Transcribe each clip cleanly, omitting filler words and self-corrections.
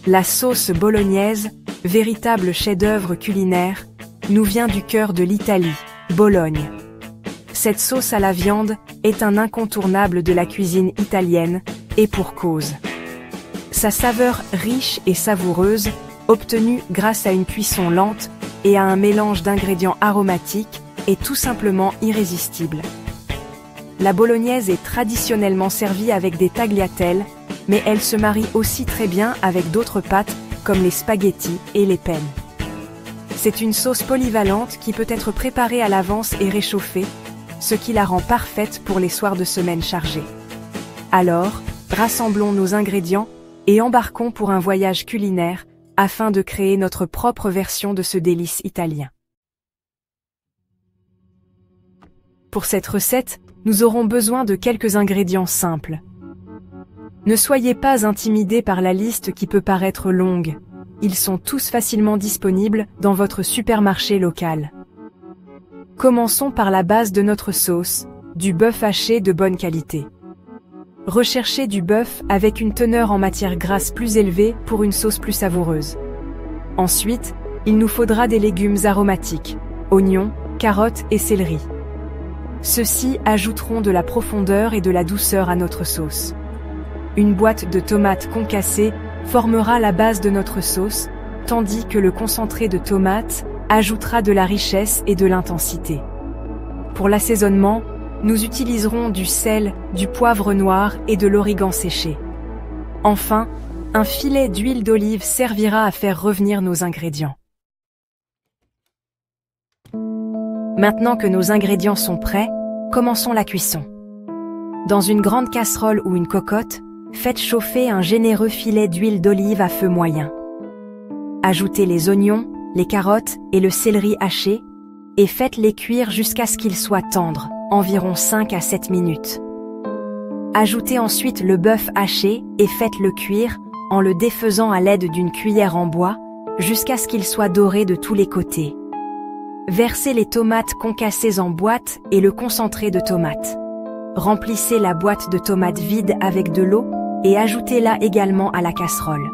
La sauce bolognaise, véritable chef-d'œuvre culinaire, nous vient du cœur de l'Italie, Bologne. Cette sauce à la viande est un incontournable de la cuisine italienne, et pour cause. Sa saveur riche et savoureuse, obtenue grâce à une cuisson lente et à un mélange d'ingrédients aromatiques, est tout simplement irrésistible. La bolognaise est traditionnellement servie avec des tagliatelles, mais elle se marie aussi très bien avec d'autres pâtes comme les spaghettis et les penne. C'est une sauce polyvalente qui peut être préparée à l'avance et réchauffée, ce qui la rend parfaite pour les soirs de semaine chargés. Alors, rassemblons nos ingrédients et embarquons pour un voyage culinaire afin de créer notre propre version de ce délice italien. Pour cette recette, nous aurons besoin de quelques ingrédients simples. Ne soyez pas intimidés par la liste qui peut paraître longue. Ils sont tous facilement disponibles dans votre supermarché local. Commençons par la base de notre sauce, du bœuf haché de bonne qualité. Recherchez du bœuf avec une teneur en matière grasse plus élevée pour une sauce plus savoureuse. Ensuite, il nous faudra des légumes aromatiques, oignons, carottes et céleri. Ceux-ci ajouteront de la profondeur et de la douceur à notre sauce. Une boîte de tomates concassées formera la base de notre sauce, tandis que le concentré de tomates ajoutera de la richesse et de l'intensité. Pour l'assaisonnement, nous utiliserons du sel, du poivre noir et de l'origan séché. Enfin, un filet d'huile d'olive servira à faire revenir nos ingrédients. Maintenant que nos ingrédients sont prêts, commençons la cuisson. Dans une grande casserole ou une cocotte, faites chauffer un généreux filet d'huile d'olive à feu moyen. Ajoutez les oignons, les carottes et le céleri haché, et faites-les cuire jusqu'à ce qu'ils soient tendres, environ 5 à 7 minutes. Ajoutez ensuite le bœuf haché et faites-le cuire, en le défaisant à l'aide d'une cuillère en bois, jusqu'à ce qu'il soit doré de tous les côtés. Versez les tomates concassées en boîte et le concentré de tomates. Remplissez la boîte de tomates vide avec de l'eau et ajoutez-la également à la casserole.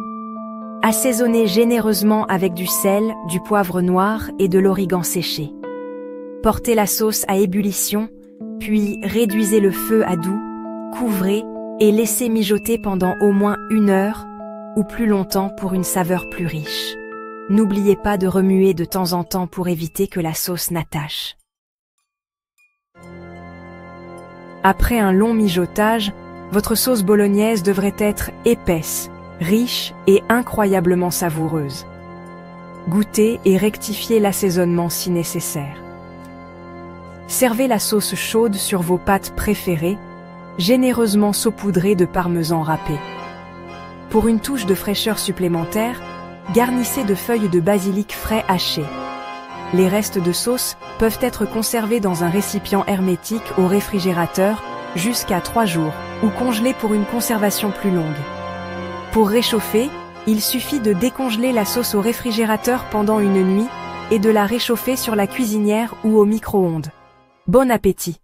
Assaisonnez généreusement avec du sel, du poivre noir et de l'origan séché. Portez la sauce à ébullition, puis réduisez le feu à doux, couvrez et laissez mijoter pendant au moins 1 heure ou plus longtemps pour une saveur plus riche. N'oubliez pas de remuer de temps en temps pour éviter que la sauce n'attache. Après un long mijotage, votre sauce bolognaise devrait être épaisse, riche et incroyablement savoureuse. Goûtez et rectifiez l'assaisonnement si nécessaire. Servez la sauce chaude sur vos pâtes préférées, généreusement saupoudrées de parmesan râpé. Pour une touche de fraîcheur supplémentaire, garnissez de feuilles de basilic frais hachées. Les restes de sauce peuvent être conservés dans un récipient hermétique au réfrigérateur jusqu'à 3 jours ou congelés pour une conservation plus longue. Pour réchauffer, il suffit de décongeler la sauce au réfrigérateur pendant une nuit et de la réchauffer sur la cuisinière ou au micro-ondes. Bon appétit!